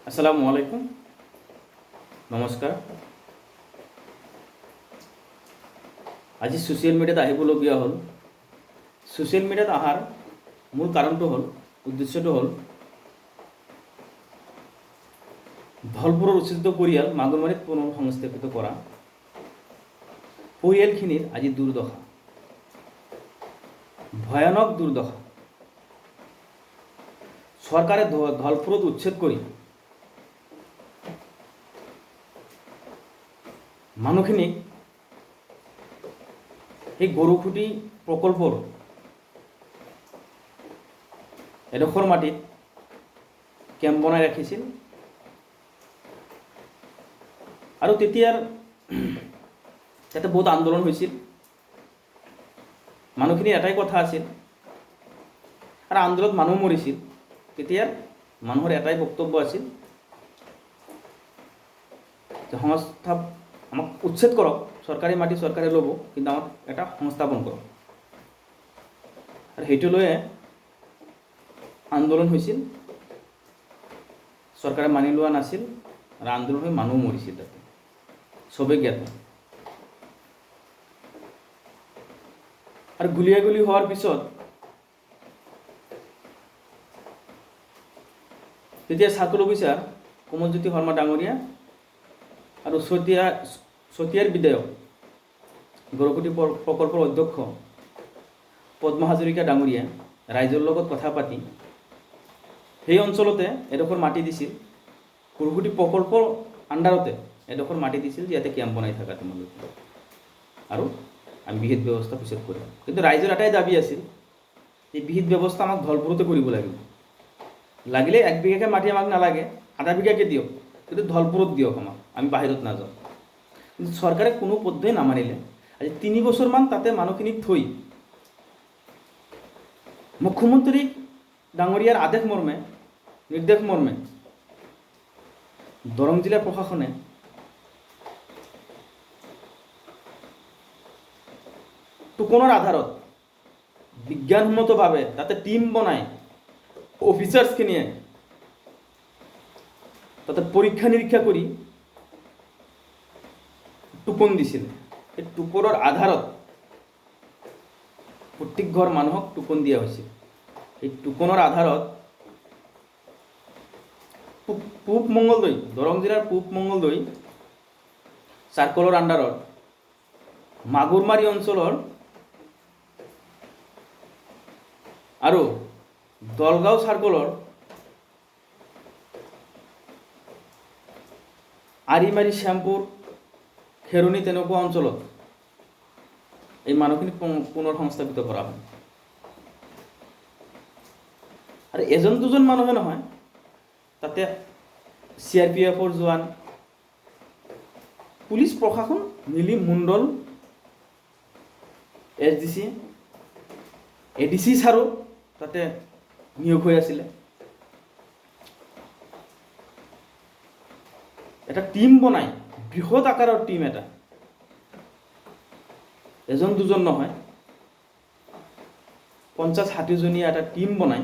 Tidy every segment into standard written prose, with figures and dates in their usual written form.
আসসালামু আলাইকুম, নমস্কাৰ। আজি ছ'চিয়েল মিডিয়াত আহিবলগীয়া হ'ল। ছ'চিয়েল মিডিয়াত অহাৰ মূল কাৰণটো হ'ল, উদ্দেশ্যটো হ'ল ধলপুৰৰ উচ্ছেদিত পৰিয়াল মাগুৰমাৰীত পুনৰ সংস্থাপিত কৰা। পৰিয়ালখিনিৰ আজি দুৰ্দশা, ভয়ানক দুৰ্দশা। চৰকাৰে ধলপুৰত উচ্ছেদ কৰি মানুহখিনিক এই গৰুখুটি প্ৰকল্পৰ এডোখৰ মাটিত কেম্প বনাই ৰাখিছিল। আৰু তেতিয়াৰ তাতে বহুত আন্দোলন হৈছিল। মানুহখিনিৰ এটাই কথা আছিল, আৰু আন্দোলনত মানুহ মৰিছিল। তেতিয়াৰ মানুহৰ এটাই বক্তব্য আছিল যে সংস্থা আমাক উচ্ছেদ কৰক, চৰকাৰী মাটি চৰকাৰে ল'ব, কিন্তু আমাক এটা সংস্থাপন কৰক। আৰু সেইটো লৈয়ে আন্দোলন হৈছিল। চৰকাৰে মানি লোৱা নাছিল, আৰু আন্দোলন হৈ মানুহ মৰিছিল। তাতে চবেই জ্ঞাত। আৰু গুলিয়াগুলি হোৱাৰ পিছত তেতিয়া চাৰ্কল অফিচাৰ কমলজ্যোতি শৰ্মা ডাঙৰীয়া আৰু চতিয়াৰ বিধায়ক গৰুকুটি প্ৰকল্পৰ অধ্যক্ষ পদ্ম হাজৰিকা ডাঙৰীয়া ৰাইজৰ লগত কথা পাতি সেই অঞ্চলতে এডোখৰ মাটি দিছিল। গৰুকুটি প্ৰকল্পৰ আণ্ডাৰতে এডোখৰ মাটি দিছিল, যে ইয়াতে কেম্প বনাই থাকা তোমালোকে, আৰু আমি বিহিত ব্যৱস্থা পিছত কৰিম। কিন্তু ৰাইজৰ এটাই দাবী আছিল, এই বিহিত ব্যৱস্থা আমাক ধলপুৰতে কৰিব লাগিব। লাগিলে 1 বিঘাকে মাটি আমাক নালাগে, আধা বিঘাকে দিয়ক, কিন্তু ধলপুৰত দিয়ক আমাক, আমি বাহিৰত নাযাওঁ। কিন্তু চৰকাৰে কোনো পধ্যেই নামানিলে। আজি 3 বছৰমান তাতে মানুহখিনিক থৈ মুখ্যমন্ত্ৰী ডাঙৰীয়াৰ আদেশ মৰ্মে, নিৰ্দেশ মৰ্মে দৰং জিলা প্ৰশাসনে টোকনৰ আধাৰত বিজ্ঞানসন্মতভাৱে তাতে টিম বনাই অফিচাৰ্ছখিনিয়ে তাতে পৰীক্ষা নিৰীক্ষা কৰি টোকন দিছিলে। এই টোকনৰ আধাৰত প্ৰত্যেক ঘৰ মানুহক টোকন দিয়া হৈছিল। এই টোকনৰ আধাৰত পূব মঙ্গলদৈ, দৰং জিলাৰ পূব মঙ্গলদৈ চাৰ্কলৰ আণ্ডাৰত মাগুৰমাৰী অঞ্চলৰ আৰু দলগাঁও চাৰ্কলৰ আৰিমাৰী, শ্যামপুৰ, খেৰণি তেনেকুৱা অঞ্চলত এই মানুহখিনিক পুনৰ সংস্থাপিত কৰা হয়। আৰু এজন দুজন মানুহে নহয়, তাতে CRPFৰ জোৱান, পুলিচ প্ৰশাসন মিলি মণ্ডল, SDC, ADC ছাৰো তাতে নিয়োগ হৈ আছিলে। এটা টিম বনাই, বৃহৎ আকাৰৰ টিম, এটা এজন দুজন নহয়, 50-60 জনীয়া এটা টিম বনাই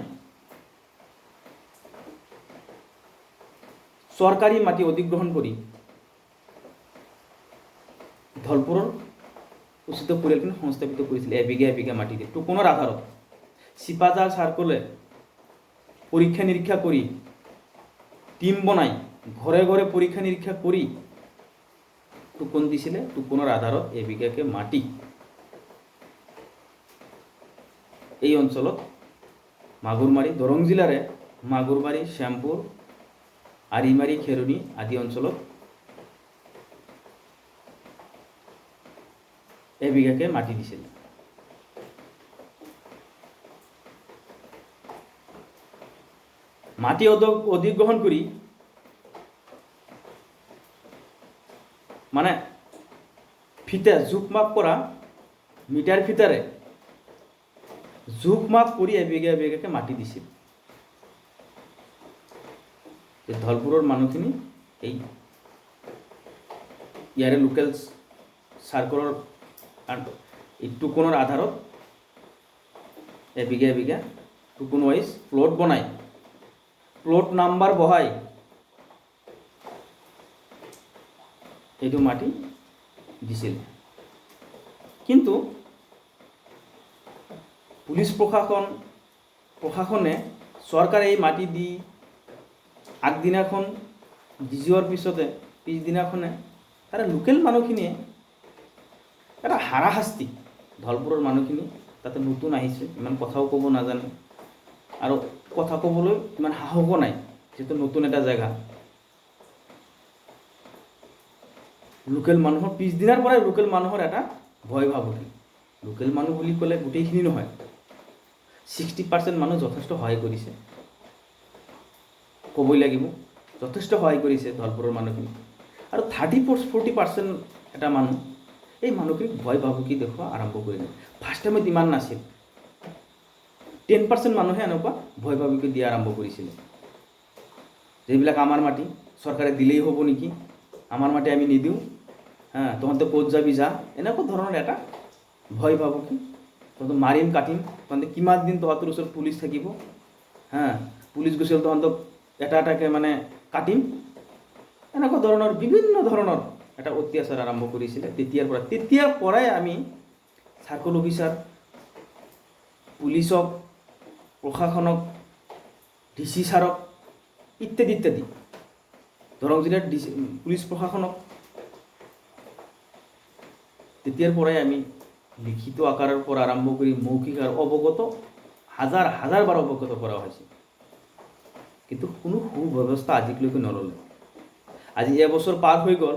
চৰকাৰী মাটি অধিগ্ৰহণ কৰি ধলপুৰৰ উচিত পৰিয়ালখিনি সংস্থাপিত কৰিছিল। এবিঘা মাটি দিয়ে টোকনৰ আধাৰত। চিপাঝাৰ চাৰ্কলে পৰীক্ষা নিৰীক্ষা কৰি টিম বনাই ঘৰে ঘৰে পৰীক্ষা নিৰীক্ষা কৰি টোকন দিছিলে। টোকনৰ আধাৰত এবিঘাকে মাটি এই অঞ্চলত মাগুৰমাৰী, দৰং জিলাৰে মাগুৰমাৰী, শ্যামপুৰ, আৰিমাৰী, খেৰণি আদি অঞ্চলত এবিঘাকে মাটি দিছিল। মাটি অধিগ্ৰহণ কৰি মানে ফিতা জোখ মাপ কৰা, মিটাৰ ফিতাৰে জোখ মাপ কৰি এবিঘাকে মাটি দিছিল। ধলপুৰৰ মানুহখিনি এই ইয়াৰে লোকেল চাৰ্কলৰ এই টোকনৰ আধাৰত এবিঘা টোকন ৱাইজ প্লট বনাই, প্লট নাম্বাৰ বহাই এইটো মাটি দিছিল। কিন্তু পুলিচ প্ৰশাসনে চৰকাৰে এই মাটি দি আগদিনাখন দি যোৱাৰ পিছদিনাখনে তাৰে লোকেল মানুহখিনিয়ে এটা হাৰাশাস্তি, ধলপুৰৰ মানুহখিনি তাতে নতুন আহিছে, ইমান কথাও ক'ব নাজানে আৰু কথা ক'বলৈ ইমান সাহসো নাই, যিহেতু নতুন এটা জেগা। লোকেল মানুহৰ পিছদিনাৰ পৰাই লোকেল মানুহৰ এটা ভয় ভাবুকি। লোকেল মানুহ বুলি ক'লে গোটেইখিনি নহয়, 60% মানুহ যথেষ্ট সহায় কৰিছে, ক'বই লাগিব, যথেষ্ট সহায় কৰিছে ধলপুৰৰ মানুহখিনি। আৰু 30-40% এটা মানুহ এই মানুহখিনিক ভয় ভাবুকি দেখুওৱা আৰম্ভ কৰিলে। ফাৰ্ষ্ট টাইমত ইমান নাছিল, 10% মানুহে এনেকুৱা ভয় ভাবুকি দিয়া আৰম্ভ কৰিছিলে, যিবিলাক আমাৰ মাটি চৰকাৰে দিলেই হ'ব নেকি, আমাৰ মাটি আমি নিদিওঁ, তহঁতে ক'ত যাবি যা, এনেকুৱা ধৰণৰ এটা ভয় ভাবুকি। তহঁতক মাৰিম কাটিম, তহঁতে কিমান দিন তহঁতৰ ওচৰত পুলিচ থাকিব, পুলিচ গৈছিল তহঁতক এটা এটাকৈ মানে কাটিম, এনেকুৱা ধৰণৰ বিভিন্ন ধৰণৰ এটা অত্যাচাৰ আৰম্ভ কৰিছিলে। তেতিয়াৰ পৰাই আমি চাৰ্কল অফিচাৰ, পুলিচক, প্ৰশাসনক, DC ছাৰক ইত্যাদি ইত্যাদি, দৰং জিলাৰ পুলিচ প্ৰশাসনক তেতিয়াৰ পৰাই আমি লিখিত আকাৰৰ পৰা আৰম্ভ কৰি মৌখিক আৰু অৱগত হাজাৰ বাৰ অৱগত কৰা হৈছে, কিন্তু কোনো সুব্যৱস্থা আজিলৈকে নল'লে। আজি এবছৰ পাৰ হৈ গ'ল,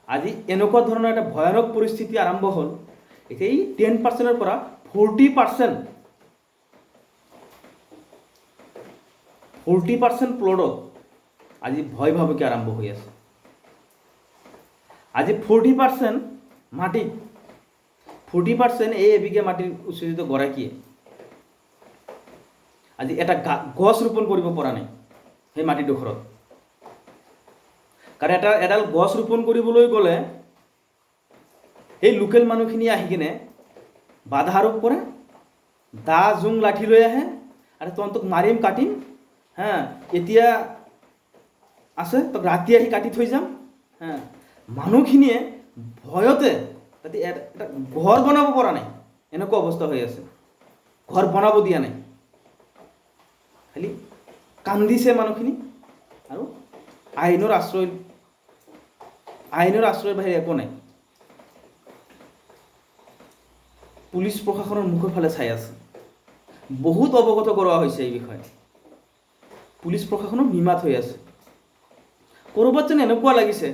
আজি এনেকুৱা ধৰণৰ এটা ভয়ানক পৰিস্থিতি আৰম্ভ হ'ল। এতিয়া এই 10%ৰ পৰা 40% প্লটত আজি ভয় ভাবুকি আৰম্ভ হৈ আছে। আজি 40% মাটিত 40% এই এবিঘা মাটিৰ উচ্চৰিত গৰাকীয়ে আজি এটা গছ ৰোপণ কৰিব পৰা নাই সেই মাটিডোখৰত। কাৰণ এডাল গছ ৰোপণ কৰিবলৈ গ'লে এই লোকেল মানুহখিনি আহি কিনে বাধা আৰোপ কৰে, দা জোং লাঠি লৈ আহে আৰু তহঁতক মাৰিম কাটিম, এতিয়া আছে তোক ৰাতি আহি কাটি থৈ যাম। মানুহখিনিয়ে ভয়তে তাতে এটা ঘৰ বনাব পৰা নাই, এনেকুৱা অৱস্থা হৈ আছে, ঘৰ বনাব দিয়া নাই, খালি কান্দিছে মানুহখিনি। আৰু আইনৰ আশ্ৰয়ৰ বাহিৰে একো নাই। পুলিচ প্ৰশাসনৰ মুখৰ ফালে চাই আছে, বহুত অৱগত কৰোৱা হৈছে এই বিষয়ে, পুলিচ প্ৰশাসনৰ নিমাত হৈ আছে। ক'ৰবাত যেন এনেকুৱা লাগিছে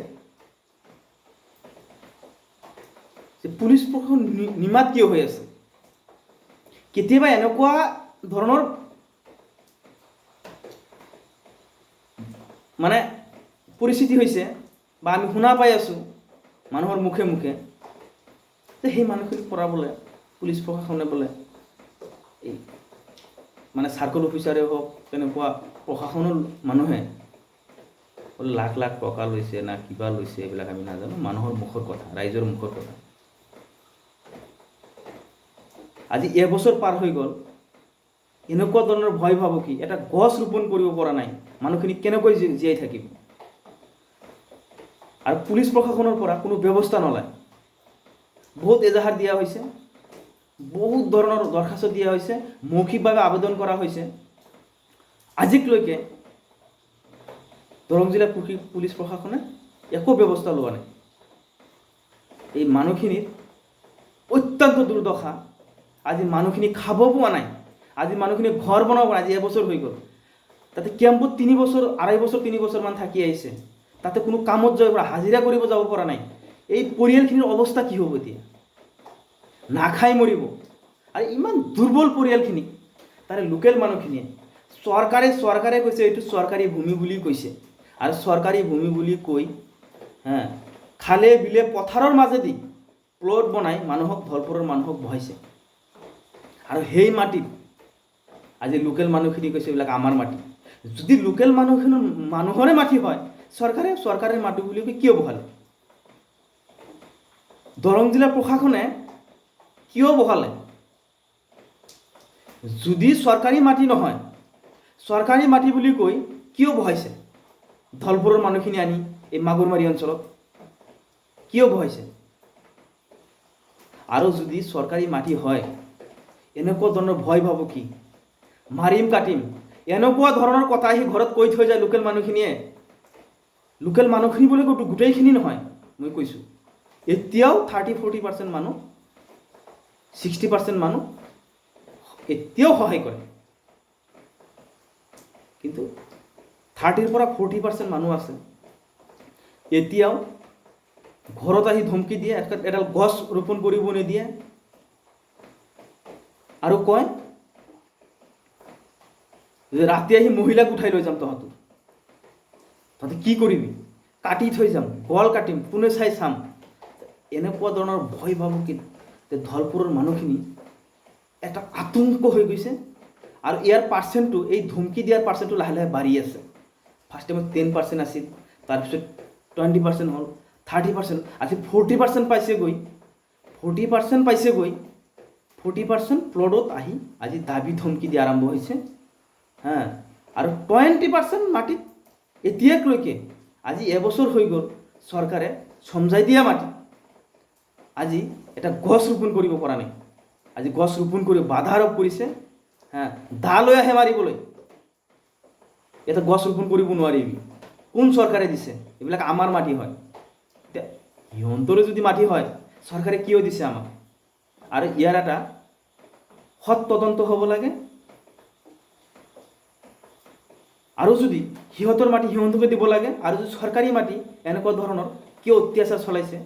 যে পুলিচ প্ৰশাসন নিমাত কিয় হৈ আছে। কেতিয়াবা এনেকুৱা ধৰণৰ মানে পৰিস্থিতি হৈছে বা আমি শুনা পাই আছোঁ মানুহৰ মুখে মুখে যে সেই মানুহখিনিক পৰা বোলে পুলিচ প্ৰশাসনে বোলে এই মানে চাৰ্কল অফিচাৰে হওক, তেনেকুৱা প্ৰশাসনৰ মানুহে লাখ লাখ টকা লৈছে না কিবা লৈছে, এইবিলাক আমি নাজানো, মানুহৰ মুখৰ কথা, ৰাইজৰ মুখৰ কথা। আজি এবছৰ পাৰ হৈ গ'ল, এনেকুৱা ধৰণৰ ভয় ভাবুকি, এটা গছ ৰোপণ কৰিব পৰা নাই, মানুহখিনি কেনেকৈ জীয়াই থাকিব। আৰু পুলিচ প্ৰশাসনৰ পৰা কোনো ব্যৱস্থা নলয়। বহুত এজাহাৰ দিয়া হৈছে, বহুত ধৰণৰ দৰখাস্ত দিয়া হৈছে, মৌখিকভাৱে আবেদন কৰা হৈছে, আজিলৈকে দৰং জিলা পুলিচ প্ৰশাসনে একো ব্যৱস্থা লোৱা নাই। এই মানুহখিনিৰ অত্যন্ত দুৰ্দশা। আজি মানুহখিনি খাব পোৱা নাই, আজি মানুহখিনি ঘৰ বনাব পৰা নাই, আজি এবছৰ হৈ গ'ল। তাতে কেম্পত 3 বছৰ 2.5 বছৰমান থাকি আহিছে, তাতে কোনো কামত যাব পৰা, হাজিৰা কৰিব যাব পৰা নাই। এই পৰিয়ালখিনিৰ অৱস্থা কি হ'ব এতিয়া? নাখাই মৰিব। আৰু ইমান দুৰ্বল পৰিয়ালখিনি, তাৰে লোকেল মানুহখিনিয়ে চৰকাৰে কৈছে এইটো চৰকাৰী ভূমি বুলি কৈছে, আৰু চৰকাৰী ভূমি বুলি কৈ খালে বিলে পথাৰৰ মাজেদি প্লট বনাই ধলপুৰৰ মানুহক বহাইছে। আৰু সেই মাটিত আজি লোকেল মানুহখিনি কৈছে এইবিলাক আমাৰ মাটি। যদি লোকেল মানুহৰে মাটি হয়, চৰকাৰে মাটি বুলি কৈ কিয় বহালে? দৰং জিলা প্ৰশাসনে কিয় বহালে? যদি চৰকাৰী মাটি নহয়, চৰকাৰী মাটি বুলি কৈ কিয় বহাইছে ধলপুৰৰ মানুহখিনি আনি এই মাগুৰমাৰী অঞ্চলত? কিয় বহাইছে? আৰু যদি চৰকাৰী মাটি হয় এনেকুৱা ধৰণৰ ভয় ভাব কি, মাৰিম কাটিম এনেকুৱা ধৰণৰ কথা আহি ঘৰত কৈ থৈ যায় লোকেল মানুহখিনিয়ে। লোকেল মানুহখিনি বুলি গোটেইখিনি নহয়, মই কৈছোঁ এতিয়াও 30-40% মানুহ, 60% মানুহ এতিয়াও সহায় কৰে। কিন্তু 30-40% মানুহ আছে এতিয়াও ঘৰত আহি ধমকি দিয়ে, এডাল গছ ৰোপণ কৰিব নিদিয়ে, আৰু কয় যে ৰাতি আহি মহিলাক উঠাই লৈ যাম, তহঁতে কি কৰিবি, কাটি থৈ যাম, গল কাটিম, কোনে চাই চাম। এনেকুৱা ধৰণৰ ভয় ভাব কি যে ধলপুৰৰ মানুহখিনি এটা আতংক হৈ গৈছে। আৰু ইয়াৰ পাৰ্চেণ্টটো, এই ধমকি দিয়াৰ পাৰ্চেণ্টটো লাহে লাহে বাঢ়ি আছে। ফাৰ্ষ্ট টাইমত 10% আছিল, তাৰপিছত 20% হ'ল, 30%, আজি 40% পাইছেগৈ। 40% প্লটত আহি আজি দাবী ধমকি দিয়া আৰম্ভ হৈছে। আৰু 20% মাটিত এতিয়ালৈকে, আজি এবছৰ হৈ গ'ল চৰকাৰে সমজাই দিয়া মাটি, আজি এটা গছ ৰোপণ কৰিব পৰা নাই। আজি গছ ৰোপণ কৰি বাধা আৰোপ কৰিছে, দা লৈ আহে মাৰিবলৈ, এটা গছ ৰোপণ কৰিব নোৱাৰিবি। কোন চৰকাৰে দিছে? এইবিলাক আমাৰ মাটি হয়। এতিয়া সিহঁতৰে যদি মাটি হয় চৰকাৰে কিয় দিছে আমাক? আৰু ইয়াৰ এটা সৎ তদন্ত হ'ব লাগে। আৰু যদি সিহঁতৰ মাটি সিহঁতকে দিব লাগে, আৰু যদি চৰকাৰী মাটি এনেকুৱা ধৰণৰ কিয় অত্যাচাৰ চলাইছে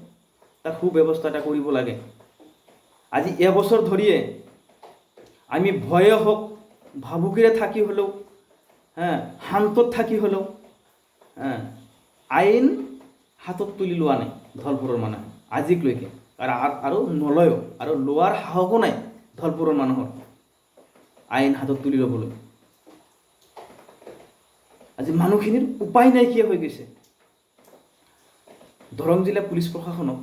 তাৰ সুব্যৱস্থা এটা কৰিব লাগে। আজি এবছৰ ধৰিয়ে আমি ভয়ে হওক ভাবুকিৰে থাকি হ'লেও, শান্তত থাকি হ'লেও আইন হাতত তুলি লোৱা নাই ধলপুৰৰ মানুহে আজিলৈকে, আৰু নলয়ও, আৰু লোৱাৰ সাহসো নাই ধলপুৰৰ মানুহৰ আইন হাতত তুলি ল'বলৈ। আজি মানুহখিনিৰ উপায় নাইকিয়া হৈ গৈছে। দৰং জিলা পুলিচ প্ৰশাসনক,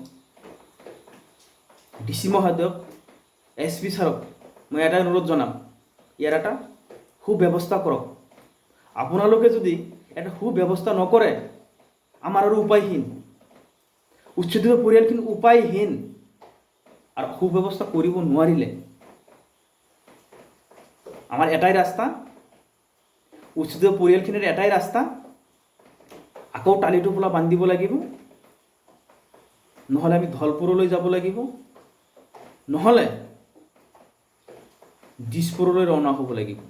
DC মহোদয়ক, SP ছাৰক মই এটা অনুৰোধ জনাম, ইয়াৰ এটা সুব্যৱস্থা কৰক। আপোনালোকে যদি এটা সুব্যৱস্থা নকৰে আমাৰ আৰু উপায়হীন, উচ্ছেদিত পৰিয়ালখিনি উপায়হীন। আৰু সুব্যৱস্থা কৰিব নোৱাৰিলে আমাৰ এটাই ৰাস্তা, উচ্ছেদিত পৰিয়ালখিনিৰ এটাই ৰাস্তা, আকৌ টালি টোপোলা বান্ধিব লাগিব, নহ'লে আমি ধলপুৰলৈ যাব লাগিব, নহ'লে দিছপুৰলৈ ৰাওনা হ'ব লাগিব।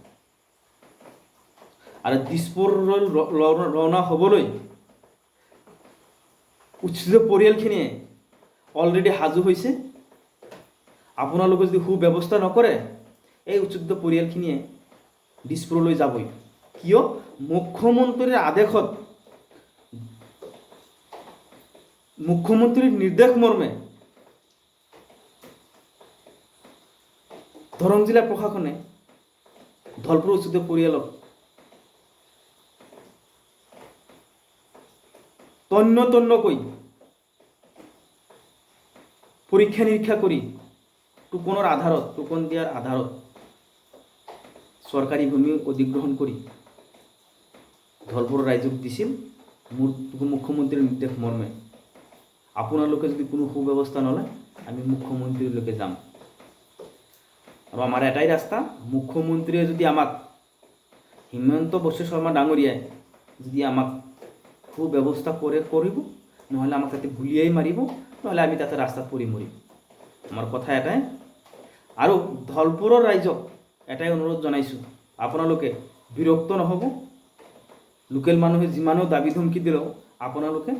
আৰু দিছপুৰলৈ ৰাওনা হ'বলৈ উচ্ছেদিত পৰিয়ালখিনিয়ে অলৰেডি সাজু হৈছে। আপোনালোকে যদি সুব্যৱস্থা নকৰে এই উচ্ছেদিত পৰিয়ালখিনিয়ে দিছপুৰলৈ যাবই। কিয়? মুখ্যমন্ত্ৰীৰ আদেশত, মুখ্যমন্ত্ৰীৰ নিৰ্দেশ মৰ্মে দৰং জিলা প্ৰশাসনে ধলপুৰ উচ্ছেদিত পৰিয়ালক তন্নকৈ পৰীক্ষা নিৰীক্ষা কৰি টোকন দিয়াৰ আধাৰত চৰকাৰী ভূমি অধিগ্ৰহণ কৰি ধলপুৰৰ ৰাইজক দিছিল মুখ্যমন্ত্ৰীৰ নিৰ্দেশ মৰ্মে। আপোনালোকে যদি কোনো সুব্যৱস্থা নলয় আমি মুখ্যমন্ত্ৰীলৈকে যাম। আৰু আমাৰ এটাই ৰাস্তা, মুখ্যমন্ত্ৰীয়ে যদি আমাক, হিমন্ত বিশ্ব শৰ্মা ডাঙৰীয়াই যদি আমাক সুব্যৱস্থা কৰিব, নহ'লে আমাক তাতে গুলিয়াই মাৰিব, নহ'লে আমি তাতে ৰাস্তাত পৰি মৰিম। আমাৰ কথা এটাই। আৰু ধলপুৰৰ ৰাইজক এটাই অনুৰোধ জনাইছোঁ, আপোনালোকে বিৰক্ত নহ'ব। লোকেল মানুহে যিমানো দাবী ধমকি দিলেও আপোনালোকে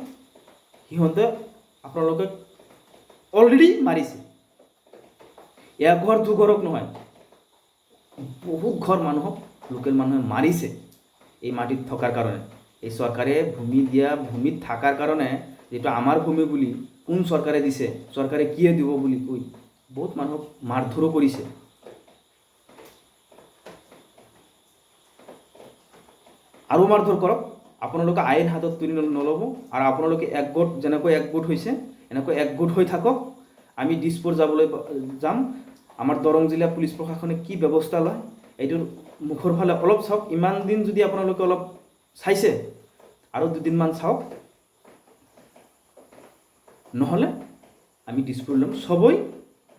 অলৰেডি মাৰিছে। এঘৰ দুঘৰক নহয়, বহুত ঘৰ মানুহক লোকেল মানুহে মাৰিছে এই মাটিত থকাৰ কাৰণে। এই চৰকাৰে ভূমিত থকাৰ কাৰণে, যিটো আমাৰ ভূমি বুলি কোন চৰকাৰে দিছে, চৰকাৰে কিয় দিব বুলি কৈ বহুত মানুহক মাৰধৰো কৰিছে। আৰু মাৰধৰ কৰক, আপোনালোকে আইন হাতত তুলি নল'ব। আৰু আপোনালোকে যেনেকৈ একগোট হৈছে এনেকৈ একগোট হৈ থাকক। আমি দিছপুৰ যাম। আমাৰ দৰং জিলা পুলিচ প্ৰশাসনে কি ব্যৱস্থা লয় এইটোৰ মুখৰ ফালে অলপ চাওক। ইমান দিন যদি আপোনালোকে অলপ চাইছে, আৰু দুদিনমান চাওক, নহ'লে আমি দিছপুৰ ল'ম, সবেই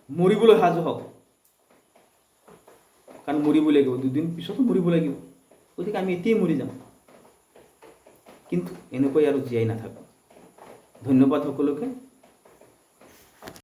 মৰিবলৈ সাজু হওক, কাৰণ মৰিব লাগিব, দুদিন পিছতো মৰিব লাগিব, গতিকে আমি এতিয়াই মৰি যাম, কিন্তু এনেকৈ আৰু জীয়াই নাথাকোঁ। ধন্যবাদ সকলোকে।